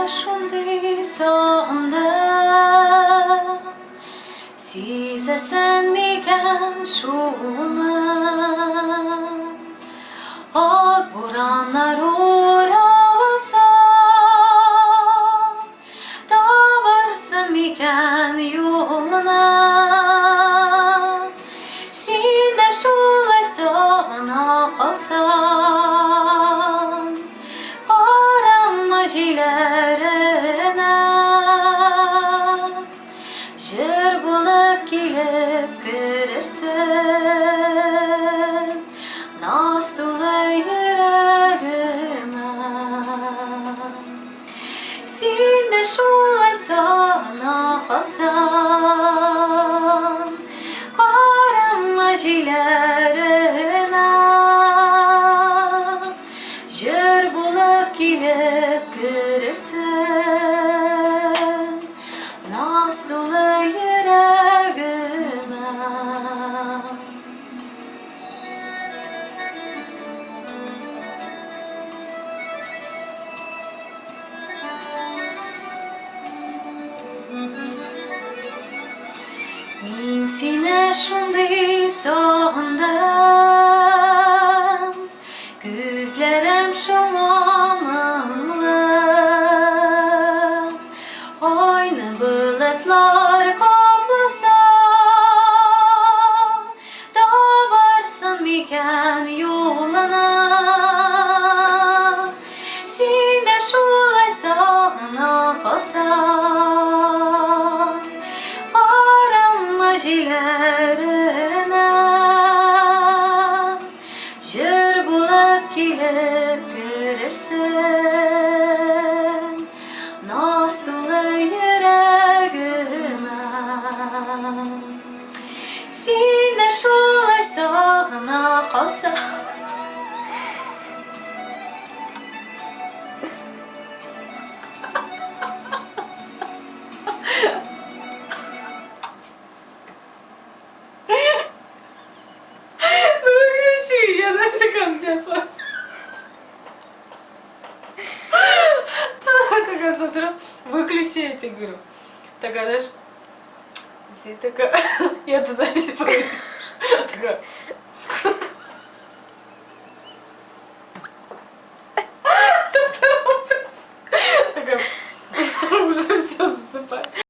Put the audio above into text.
şunday sağında Sizesen miken şuna Ak buranlar uğravasa Da varsın miken yoluna Sin de şulay sana alsan Aramacılarına Jır bulak gelip görürsen Naz dolay yüreğime Sin de şulay sana alsan Aramacılarına Jır bulak gelip görürsen Naz dolay yüreğime Min sine şunday sağından Gözlerim şomamınlı Aynı bulutlar kaplasa Da varsın miken yoluna Sin de şulay sana kalsan Aramacılarına Jır bulak gelip görürsen Naz dolay yüreğime Sin de şulay sana kalsa Я за что контест вас? Такая смотрю, выключи эти игры. Такая, знаешь, такая, я туда еще поверишь. Такая.